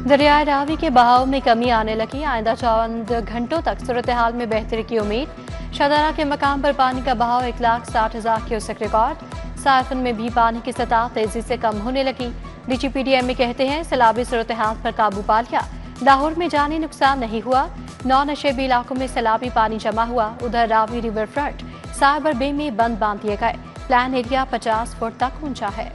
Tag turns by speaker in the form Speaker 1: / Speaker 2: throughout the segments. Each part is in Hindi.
Speaker 1: दरियाए रावी के बहाव में कमी आने लगी। आइंदा चंद घंटों तक सूरत हाल में बेहतरी की उम्मीद। शाहदरा के मकाम पर पानी का बहाव 1,60,000 क्यूसेक रिकॉर्ड। साइफन में भी पानी की सतह तेजी से कम होने लगी। DGPDM में कहते हैं सैलाबी सूरत हाल पर काबू पा लिया। लाहौर में जानी नुकसान नहीं हुआ। 9 नशेबी इलाकों में सैलाबी पानी जमा हुआ। उधर रावी रिवर फ्रंट साइबर बे में बंद बांध दिए गए। प्लान एरिया 50 फुट तक ऊंचा है।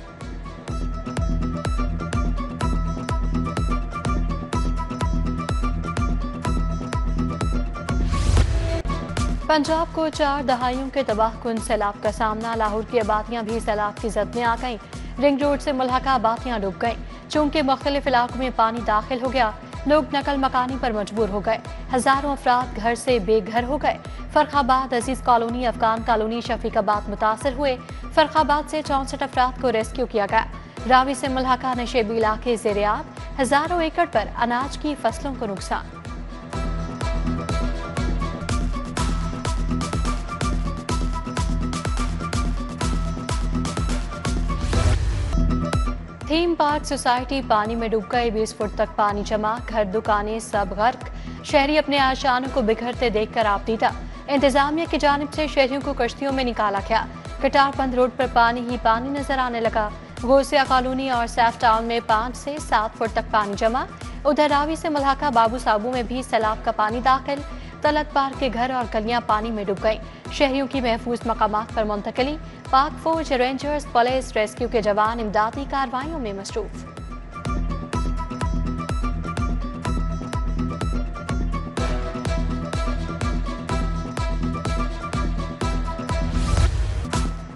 Speaker 1: पंजाब को 4 दहाइयों के तबाहकुन सैलाब का सामना। लाहौर की आबादियां भी सैलाब की जद में आ गईं। रिंग रोड से मुल्हका आबादियां डूब गईं। चूंकि मुख्तलिफ इलाकों में पानी दाखिल हो गया, लोग नकल मकानी पर मजबूर हो गए। हजारों अफराद घर से बेघर हो गए। फरखाबाद, अजीज कॉलोनी, अफगान कॉलोनी, शफीकाबाद मुतासर हुए। फरखाबाद से 64 अफराद को रेस्क्यू किया गया। रावी से मुल्हका नशेबी इलाके ज़ेर-ए-आब। हजारों एकड़ पर अनाज की फसलों को नुकसान। थीम पार्क सोसाइटी पानी में डूब गई। 20 फुट तक पानी जमा। घर, दुकानें सब गर्क। शहरी अपने आशानों को बिखरते देखकर आपदीदा। इंतजामिया की जानिब से शहरियों को कश्तियों में निकाला गया। कटारबंद रोड पर पानी ही पानी नजर आने लगा। गौसिया कॉलोनी और सैफ टाउन में 5 से 7 फुट तक पानी जमा। उधर रावी से मुल्हका बाबू साबू में भी सैलाब का पानी दाखिल। तलत पार के घर और गलियां पानी में डूब गईं। शहरियों की महफूज मकामात पर मुंतकिली। पाक फौज, रेंजर्स, पुलिस, रेस्क्यू के जवान इमदादी कार्रवाइयों में मसरूफ।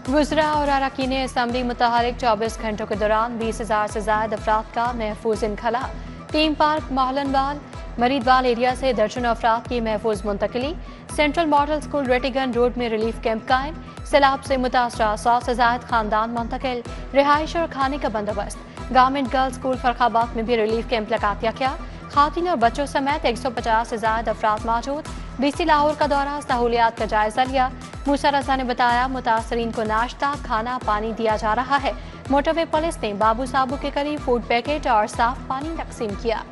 Speaker 1: गुजरा और अरकान असम्बली मुतहरिक 24 घंटों के दौरान 20,000 से ज्यादा अफराद का महफूज इनखला। Theme park Mohlanwal, Maridwal area से दर्जनों अफराद की महफूज मुंतकिली। Central Model School Rattigan Road में रिलीफ कैंप कायम। सैलाब से मुतासरा 100 से ज्यादा खानदान मुंतकिल। रिहाइश और खाने का बंदोबस्त। गवर्नमेंट गर्ल्स स्कूल फरखाबाद में भी रिलीफ कैंप लगा दिया गया। खातिन और बच्चों समेत 150 से ज्यादा अफराद मौजूद। DC लाहौर का दौरा सहूलियात का जायजा लिया। मूसा रजा ने बताया मुतासरीन को नाश्ता, खाना, पानी दिया जा रहा है। मोटरवे पुलिस ने बाबू साबू के करीब फूड पैकेट और साफ पानी तकसीम किया।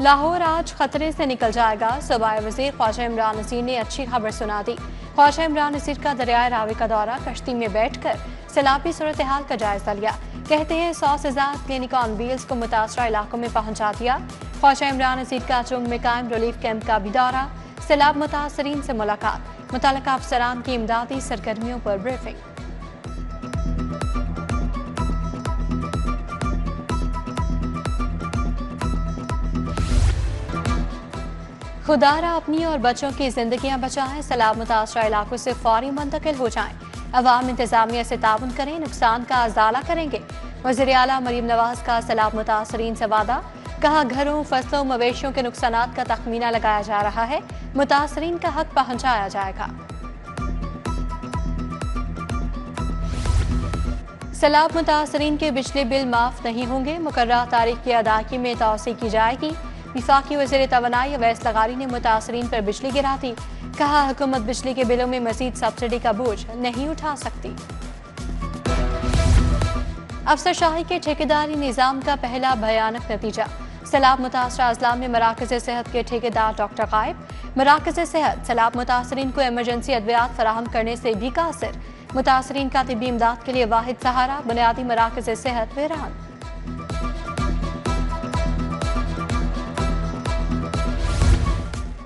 Speaker 1: लाहौर आज खतरे से निकल जाएगा। सूबाई वजीर ख्वाजा इमरान नसीर ने अच्छी खबर सुना दी। ख्वाजा इमरान नसीर का दरियाए रावी का दौरा कश्ती में बैठकर सैलाबी सूरत हाल का जायजा लिया। कहते हैं 100 से ज्यादा क्लिनिक ऑन व्हील्स को मुतासरा इलाकों में पहुंचा दिया। ख्वाजा इमरान नसीर का चुंग में कायम रिलीफ कैंप का भी दौरा। सैलाब मुतासरीन से मुलाकात। मुतल्लिका अफसरान की इमदादी सरगर्मियों पर ब्रीफिंग। खुदारा अपनी और बच्चों की जिंदगियां बचाएं। सैलाब मुतासरा इलाकों से फौरी मुंतकिल हो जाएं। अवाम इंतजामिया से ताउन करें, नुकसान का अजाला करेंगे। वज़ीर आला मरीम नवाज का सैलाब मुतासरीन से वादा। कहा घरों, फसलों, मवेशियों के नुकसानात का तखमीना लगाया जा रहा है। मुतासरीन का हक पहुंचाया जाएगा। सैलाब मुतासरीन के बिजली बिल माफ नहीं होंगे। मुकर्रर तारीख की अदायगी में तौसी की जाएगी। वफाकी वज़ीर तवानाई अवैस लगारी ने मुतासरीन पर बिजली गिरा दी। कहा हुकूमत बिजली के बिलों में मजीद सब्सिडी का बोझ नहीं उठा सकती। अफसरशाही के ठेकेदारी निज़ाम का पहला भयानक नतीजा। सैलाब मुतासरा अजला में मराकज़ सेहत के ठेकेदार डॉक्टर गायब। मराकज़ सेहत सैलाब मुतासरीन को इमरजेंसी अद्वियात फराहम करने से भी कासिर। मुतासरीन का तिब्बी इमदाद के लिए वाहिद सहारा बुनियादी मराकज़ सेहत वीरान।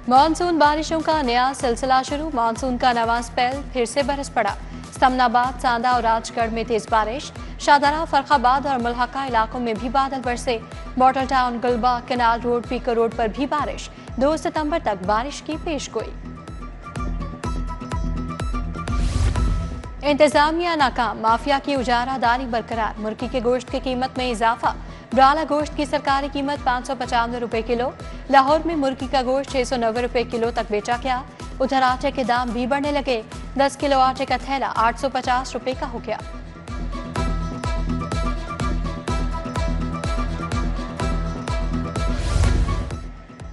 Speaker 1: मानसून बारिशों का नया सिलसिला शुरू। मानसून का नवा स्पेल फिर से बरस पड़ा। समनाबाद, सांदा और राजगढ़ में तेज बारिश। शाहदरा, फरखाबाद और मुल्हका इलाकों में भी बादल बरसे। मॉडल टाउन, गुलबा, केनाल रोड, पीकर रोड पर भी बारिश। 2 सितंबर तक बारिश की पेशगोई। इंतजामिया नाकाम। माफिया की उजारादारी बरकरार। मुर्गी के गोश्त की कीमत में इजाफा। ब्राला गोश्त की सरकारी कीमत 595 रुपए किलो। लाहौर में मुर्गी का गोश्त 690 रुपए किलो तक बेचा गया। उधर आटे के दाम भी बढ़ने लगे। 10 किलो आटे का थैला 850 रुपए का हो गया।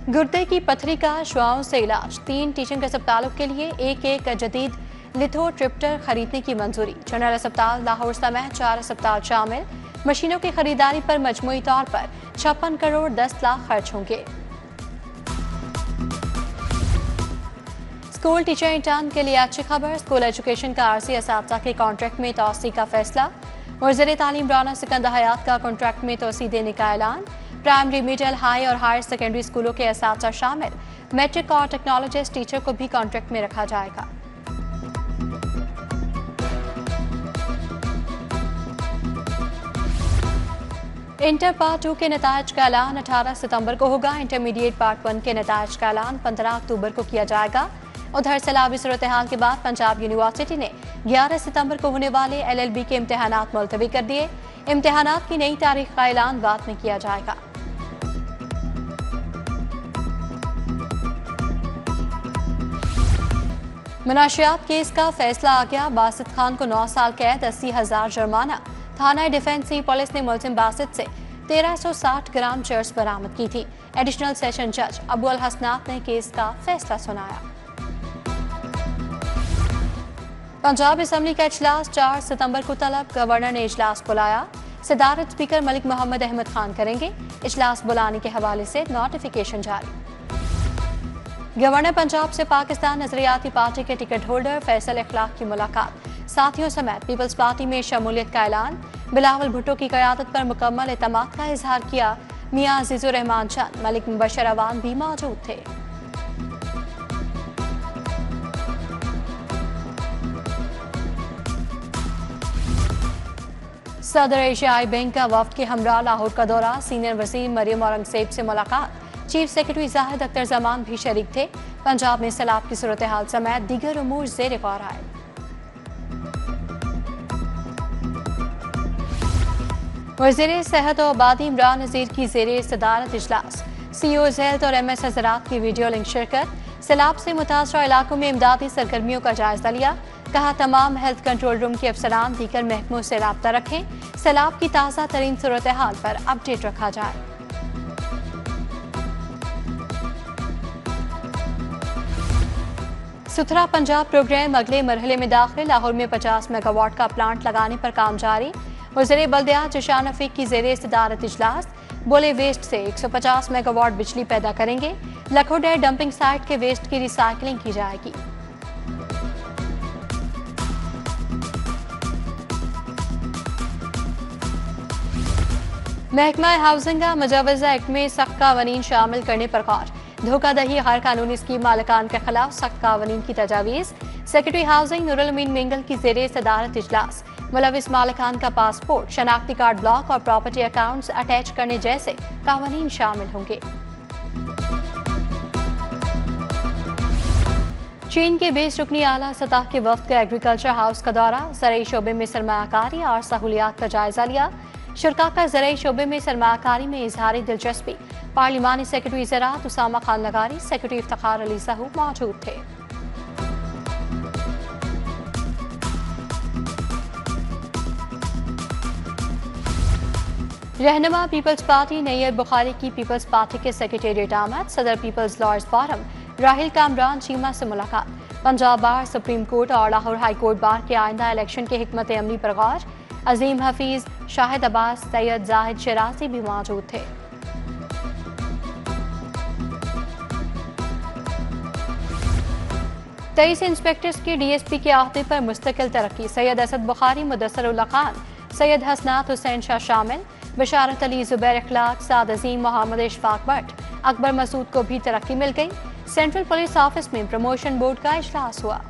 Speaker 1: गुर्दे की पथरी का शुआओं से इलाज। 3 टीचिंग अस्पतालों के लिए एक जदीद लिथोट्रिप्टर खरीदने की मंजूरी। जनरल अस्पताल लाहौर समेत 4 अस्पताल शामिल। मशीनों की खरीदारी पर मजमूई तौर पर 56 करोड़ 10 लाख खर्च होंगे। स्कूल टीचर इंटर्न के लिए अच्छी खबर। स्कूल एजुकेशन का आरसी असातिज़ा के कॉन्ट्रैक्ट में तोसी का फैसला। वज़ीर तालीम राना सिकंदर हयात का कॉन्ट्रैक्ट में तोसी देने का ऐलान। प्राइमरी, मिडिल, हाई और हायर सेकेंडरी स्कूलों के असातिज़ा शामिल। मैट्रिक और टेक्नोलॉजिस्ट टीचर को भी कॉन्ट्रैक्ट में रखा जाएगा। इंटर पार्ट 2 के नतायज का ऐलान 18 सितंबर को होगा। इंटरमीडिएट पार्ट 1 के नतायज का ऐलान 15 अक्टूबर को किया जाएगा। उधर सैलाबी सूरत हाल के बाद पंजाब यूनिवर्सिटी ने 11 सितंबर को होने वाले LLB के इम्तिहानात मुलतवी कर दिए। इम्तिहानात की नई तारीख का ऐलान बाद में किया जाएगा। मुनाशियात केस का फैसला आ गया। बासित खान को 9 साल कैद, 80,000 जुर्माना। थाना डिफेंस पुलिस ने मुलजिम बासित से 1360 ग्राम चर्स बरामद की थी। एडिशनल सेशन जज अबू अल हसनात ने केस का फैसला सुनाया। पंजाब असम्बली का इजलास 4 सितंबर को तलब। गवर्नर ने इजलास बुलाया। सदारत स्पीकर मलिक मोहम्मद अहमद खान करेंगे। इजलास बुलाने के हवाले से नोटिफिकेशन जारी। गवर्नर पंजाब से पाकिस्तान नजरियाती पार्टी के टिकट होल्डर फैसल इखलाक की मुलाकात। साथियों समेत पीपल्स पार्टी में शमूलियत का ऐलान। बिलावल भुट्टो की क़यादत पर मुकम्मल एतमाद का इजहार किया। मियां अजीजुर रहमान चंद, मलिक मुबशर अवान भी मौजूद थे। सदर एशियाई बैंक का वफ्द के हमरा लाहौर का दौरा। सीनियर वजीर मरियम औरंगजेब से मुलाकात। चीफ सेक्रेटरी जाहिद अख्तर जमान भी शरीक थे। पंजाब में सैलाब की सूरत हाल समेत दीगर उमूर ज़ेर गौर आए। वज़ीर सेहत और आबादी इमरान नज़ीर की ज़ेरे सदारत इजलास। CEOs हेल्थ और MS हज़रात की वीडियो लिंक शिरकत। सैलाब से मुतासरा इलाकों में इमदादी सरगर्मियों का जायजा लिया। कहा तमाम हेल्थ कंट्रोल रूम के अफसरान दीगर महकमों से राब्ता रखें। सैलाब की ताज़ा तरीन सूरत हाल पर अपडेट रखा जाए। सुथरा पंजाब प्रोग्राम अगले मरहले में दाखिल। लाहौर में 50 मेगावाट का प्लांट लगाने पर काम जारी। वज़ीर बल्दियात जिशान रफीक की ज़ेरे सदारत इजलास। बोले वेस्ट से 150 मेगावाट बिजली पैदा करेंगे। लखोडे डंपिंग साइट के वेस्ट की रिसाइकलिंग की जाएगी। महकमा हाउसिंग का मुजवजा एक्ट में सख्त कानून शामिल करने पर गौर। धोखाधही गैर कानूनी स्कीम मालिकान के खिलाफ सख्त कानून की तजावीज़। सेक्रेटरी हाउसिंग नूरुल अमीन मिंगल की ज़ेरे सदारत इजलास। मुलविस मालिकान का पासपोर्ट, शनाख्ती कार्ड ब्लॉक और प्रॉपर्टी अकाउंट्स अटैच करने जैसे कानून शामिल होंगे। चीन के 20 रुकनी आला सतह के वफ्द का एग्रीकल्चर हाउस का दौरा। ज़राई शोबे में सरमायाकारी और सहूलियात का जायजा लिया। शुरा का ज़राई शोबे में सरमायाकारी में इजहारी दिलचस्पी। पार्लिमानी सेक्रेटरी ज़राअत उसामा खान लगारी, सेक्रेटरी इफ्तिखार अली साहू मौजूद थे। रहनुमा पीपल्स पार्टी नैयर बुखारी की पीपल्स पार्टी के सेक्रेटेरिएट आमद। सदर people's lawyers forum Rahil Kamran Cheema से मुलाकात। पंजाब बार, सुप्रीम कोर्ट और लाहौर हाई कोर्ट बार के आइंदा इलेक्शन के हिकमत अमली पर गौर। अजीम हफीज, शाहिद अब्बास, सैयद जाहिद शराजी भी मौजूद थे। तेईस इंस्पेक्टर्स की DSP के अहदे पर मुस्तकिल तरक्की। सैयद असद बुखारी, मुदस्सर उल्ला खान, सैयद हसनात हुसैन शाह शामिल। बशारत अली, जुबैर इखलाक, साद अजीम, मोहम्मद इशफाक भट्ट, अकबर मसूद को भी तरक्की मिल गई। सेंट्रल पुलिस ऑफिस में प्रमोशन बोर्ड का इजलास हुआ।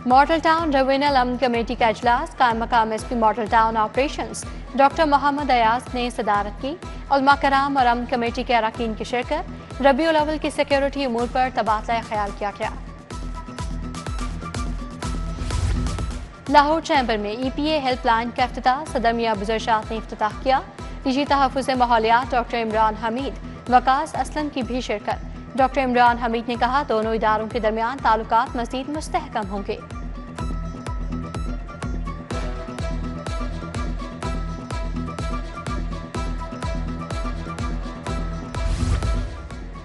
Speaker 1: मॉडल टाउन डिवीजनल अमन कमेटी का इजलास। कायम मकाम SP model town operations doctor Mohammad Ayaz ने सदारत की। उलमा कराम और अमन कमेटी के अरकान की शिरकत। रबीउल अव्वल की सिक्योरिटी उमूर पर तबादला ख्याल किया गया। लाहौर चैम्बर में EPA हेल्पलाइन का इफ्तिताह। सदर मियां अबूजर शाह ने इफ्तिताह किया। निजी तहफ़्फ़ुज़ माहौलियात डॉक्टर इमरान हमीद, वकास असलम की भी शिरकत। डॉक्टर इमरान हमीद ने कहा दोनों इदारों के दरमियान ताल्लुकात मज़ीद मुस्तहकम होंगे।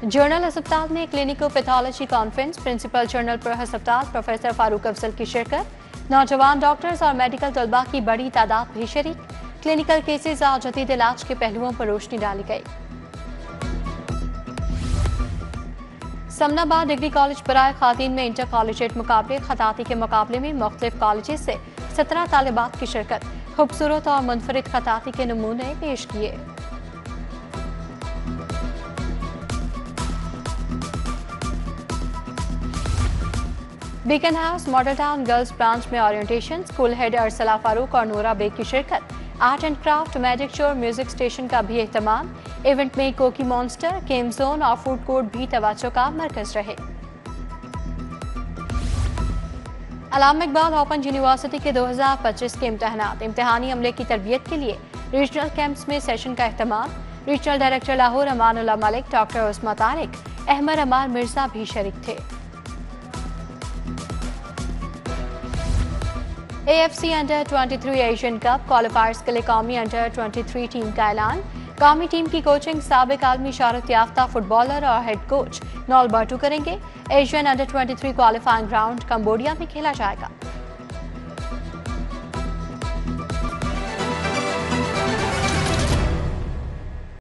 Speaker 1: जर्नल अस्पताल में clinico pathology conference, principal journal पर अस्पताल प्रोफेसर फारूक अफजल की शिरकत। नौजवान डॉक्टर्स और मेडिकल तलबा की बड़ी तादाद भी शरीक। क्लिनिकल केसेस और जदीद इलाज के पहलुओं पर रोशनी डाली गई। समनाबाद डिग्री कॉलेज बराए खातीन में इंटर कॉलेजिएट मुकाबले। खताती के मुकाबले में मुख्तलिफ कॉलेज से 17 तालिबात की शिरकत। खूबसूरत और मुनफरिद खताती के नमूने पेश किए। Beacon House Model Town girls branch में orientation. School head Arsala Farooq और नूरा बेग की शिरकत। Art and craft, magic show और म्यूजिक स्टेशन का भी एहतमाम। इवेंट में कोकी मॉन्स्टर, गेम जोन और फूड कोर्ट भी तवज्जो का मरकज रहे। अल्लामा इकबाल ओपन यूनिवर्सिटी के 2025 के इम्तिहानी अमले की तरबियत के लिए रीजनल कैंप्स में सेशन का एहतमाम। Regional director Lahore Amanullah Malik, doctor Usma Tariq, Ahmad Ammar Mirza भी शरीक थे। AFC under 23 Asian Cup qualifiers के लिए कौमी अंडर 23 टीम का ऐलान। कौमी टीम की कोचिंग साबिक आलमी शोहरत याफ्ता फुटबॉलर और हेड कोच नॉल बर्टू करेंगे। Asian under 23 qualifying round Cambodia में खेला जाएगा।